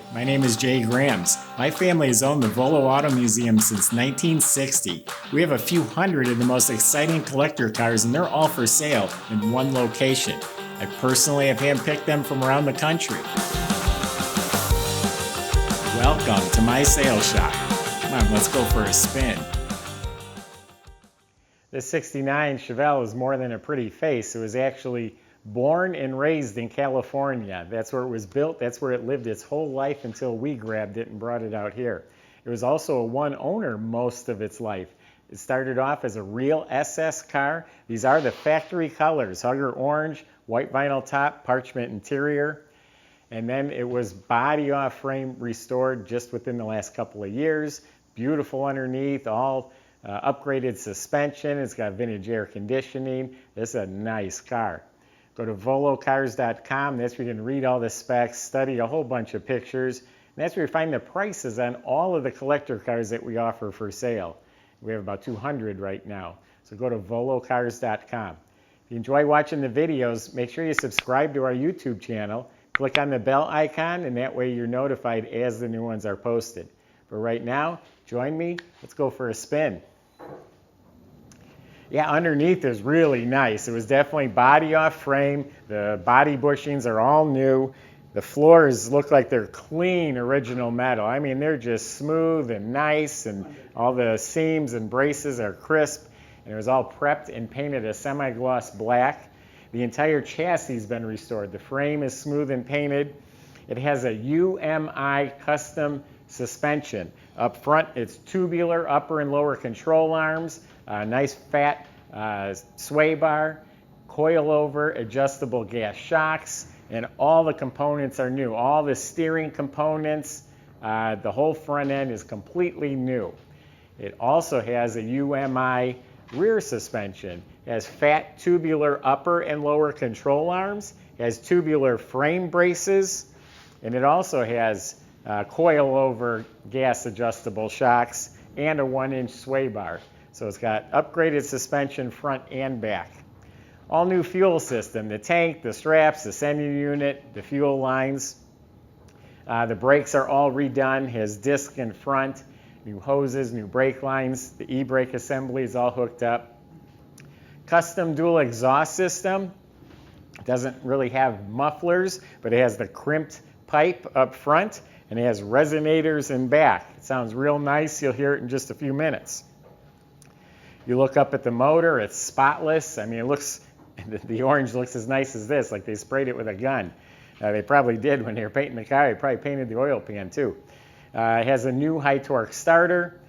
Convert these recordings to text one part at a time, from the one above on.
Hi, my name is Jay Grams. My family has owned the Volo Auto Museum since 1960. We have a few hundred of the most exciting collector cars, and they're all for sale in one location. I personally have handpicked them from around the country. Welcome to my sales shop. Come on, let's go for a spin. This 69 Chevelle is more than a pretty face. It was actually born and raised in California. That's where it was built. That's where it lived its whole life until we grabbed it and brought it out here. It was also a one owner most of its life. It started off as a real SS car. These are the factory colors: Hugger orange, white vinyl top, parchment interior. And then it was body off frame restored just within the last couple of years. Beautiful underneath, all upgraded suspension. It's got vintage air conditioning. This is a nice car. Go to volocars.com. That's where you can read all the specs, study a whole bunch of pictures, and that's where you find the prices on all of the collector cars that we offer for sale. We have about 200 right now. So go to volocars.com. If you enjoy watching the videos, make sure you subscribe to our YouTube channel. Click on the bell icon, and that way you're notified as the new ones are posted. But right now, join me. Let's go for a spin. Yeah, underneath is really nice. It was definitely body off frame. The body bushings are all new. The floors look like they're clean original metal. I mean, they're just smooth and nice, and all the seams and braces are crisp. And it was all prepped and painted a semi-gloss black. The entire chassis has been restored. The frame is smooth and painted. It has a UMI custom suspension. Up front, it's tubular upper and lower control arms, nice fat sway bar, coilover adjustable gas shocks, and all the components are new. All the steering components, the whole front end is completely new. It also has a UMI rear suspension. It has fat tubular upper and lower control arms, it has tubular frame braces, and it also has coilover gas adjustable shocks and a 1-inch sway bar. So it's got upgraded suspension front and back. All new fuel system: the tank, the straps, the sending unit, the fuel lines. The brakes are all redone, has disc in front, new hoses, new brake lines. The e-brake assembly is all hooked up. Custom dual exhaust system. It doesn't really have mufflers, but it has the crimped pipe up front, and it has resonators in back. It sounds real nice. You'll hear it in just a few minutes. You look up at the motor, it's spotless. I mean, it looks, the orange looks as nice as this, like they sprayed it with a gun. They probably did when they were painting the car. They probably painted the oil pan too. It has a new high torque starter,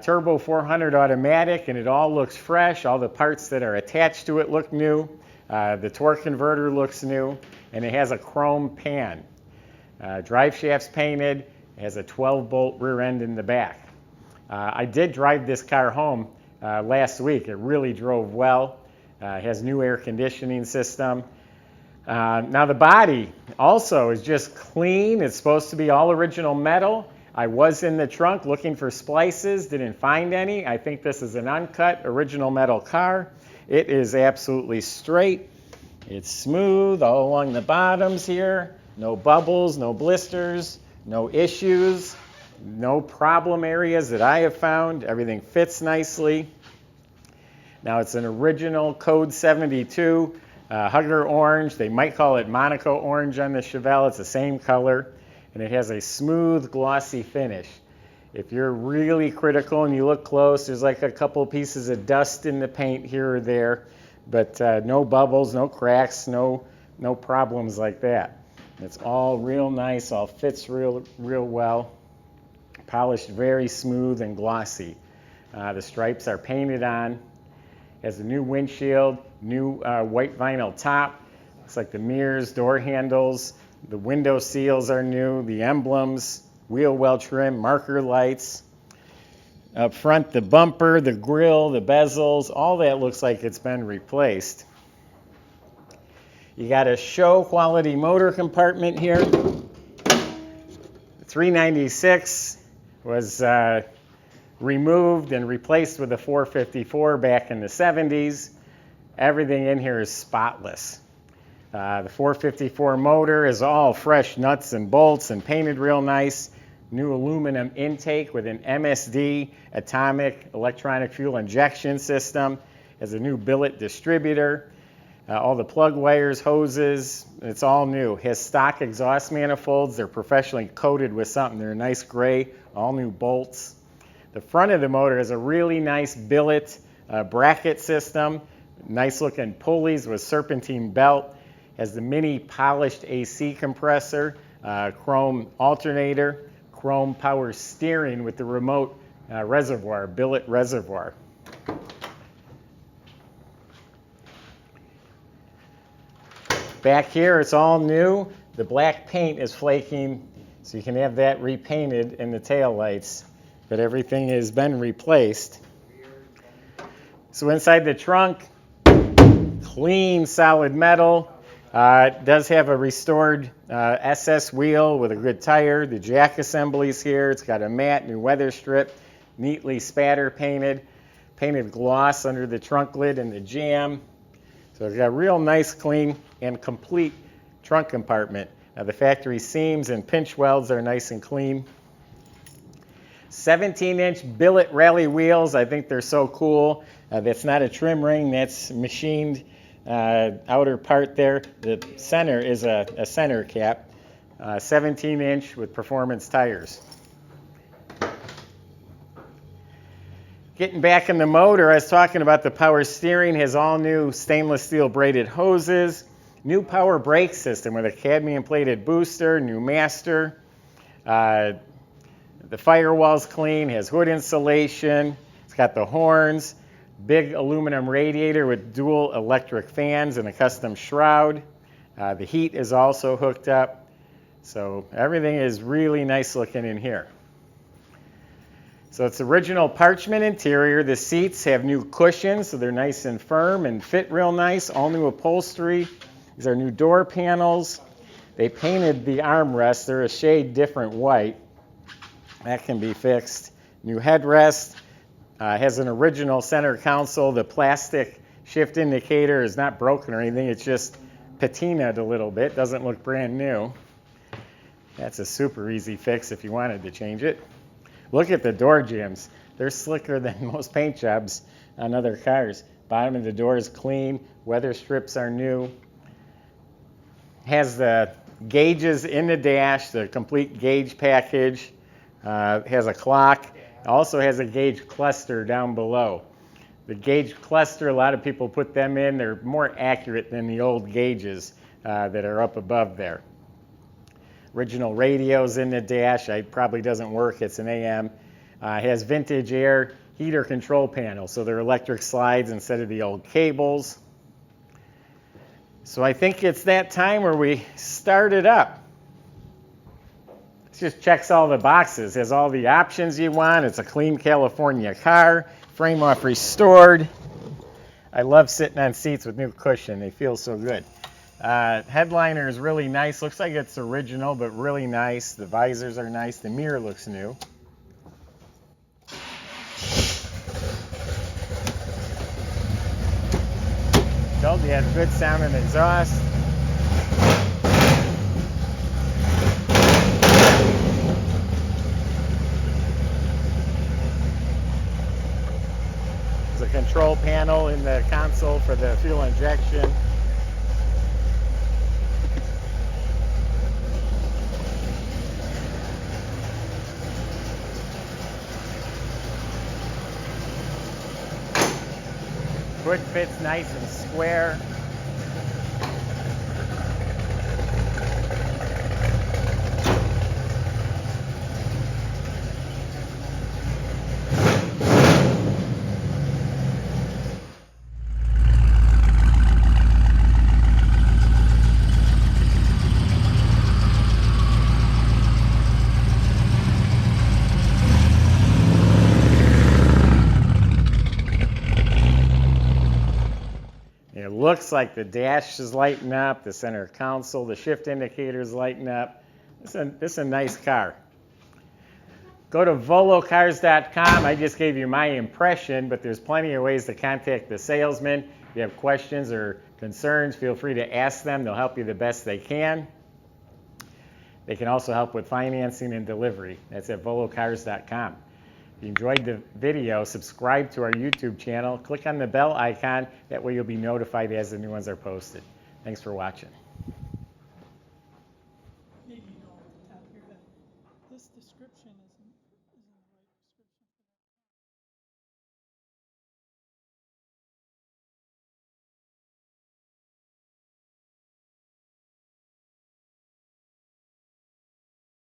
turbo 400 automatic, and it all looks fresh. All the parts that are attached to it look new. The torque converter looks new, and it has a chrome pan. Drive shaft's painted. It has a 12-bolt rear end in the back. I did drive this car home last week. It really drove well. It has new air conditioning system. Now the body also is just clean. It's supposed to be all original metal. I was in the trunk looking for splices, didn't find any. I think this is an uncut original metal car. It is absolutely straight. It's smooth all along the bottoms here. No bubbles, no blisters, no issues, no problem areas that I have found. Everything fits nicely. Now it's an original Code 72 Hugger orange. They might call it Monaco orange on the Chevelle. It's the same color, and it has a smooth, glossy finish. If you're really critical and you look close, there's like a couple pieces of dust in the paint here or there, but no bubbles, no cracks, no problems like that. It's all real nice, all fits real well. Polished very smooth and glossy. The stripes are painted on. Has a new windshield, new white vinyl top. Looks like the mirrors, door handles, the window seals are new, the emblems, wheel well trim, marker lights. Up front, the bumper, the grille, the bezels, all that looks like it's been replaced. You got a show quality motor compartment here. The 396 was removed and replaced with a 454 back in the 70s. Everything in here is spotless. The 454 motor is all fresh nuts and bolts and painted real nice. New aluminum intake with an MSD, atomic electronic fuel injection system. Has a new billet distributor. All the plug wires, hoses, it's all new. Has stock exhaust manifolds. They're professionally coated with something. They're a nice gray, all new bolts. The front of the motor has a really nice billet bracket system. Nice looking pulleys with serpentine belt. Has the mini polished AC compressor, chrome alternator, chrome power steering with the remote reservoir, billet reservoir. Back here, it's all new. The black paint is flaking, so you can have that repainted in the taillights, but everything has been replaced. So inside the trunk, clean, solid metal. It does have a restored SS wheel with a good tire. The jack assemblies here. It's got a matte new weather strip, neatly spatter painted. Painted gloss under the trunk lid and the jamb. So it's got a real nice, clean, and complete trunk compartment. The factory seams and pinch welds are nice and clean. 17-inch billet rally wheels. I think they're so cool. That's not a trim ring. That's machined outer part there. The center is a center cap. 17-inch with performance tires. Getting back in the motor, I was talking about the power steering. Has all new stainless steel braided hoses. New power brake system with a cadmium plated booster, new master. The firewall's clean, has hood insulation. It's got the horns, big aluminum radiator with dual electric fans and a custom shroud. The heat is also hooked up. So everything is really nice looking in here. So it's original parchment interior. The seats have new cushions, so they're nice and firm and fit real nice. All new upholstery. These are new door panels. They painted the armrests. They're a shade different white. That can be fixed. New headrest. Has an original center console. The plastic shift indicator is not broken or anything. It's just patinaed a little bit. Doesn't look brand new. That's a super easy fix if you wanted to change it. Look at the door jambs. They're slicker than most paint jobs on other cars. Bottom of the door is clean. Weather strips are new. Has the gauges in the dash, the complete gauge package. Has a clock. Also has a gauge cluster down below. The gauge cluster, a lot of people put them in. They're more accurate than the old gauges that are up above there. Original radios in the dash. It probably doesn't work. It's an AM. It has vintage air heater control panel, so they're electric slides instead of the old cables. So I think it's that time where we start it up. It just checks all the boxes. Has all the options you want. It's a clean California car. Frame off restored. I love sitting on seats with new cushion. They feel so good. Headliner is really nice. Looks like it's original, but really nice. The visors are nice. The mirror looks new. Told you it has good sound and exhaust. There's a control panel in the console for the fuel injection. Hood fits nice and square. It looks like the dash is lighting up, the center console, the shift indicator is lighting up. This is a nice car. Go to volocars.com. I just gave you my impression, but there's plenty of ways to contact the salesman. you have questions or concerns, feel free to ask them. They'll help you the best they can. They can also help with financing and delivery. That's at volocars.com. If you enjoyed the video, subscribe to our YouTube channel. Click on the bell icon. That way you'll be notified as the new ones are posted. Thanks for watching. Maybe you know off the top of your head. This description is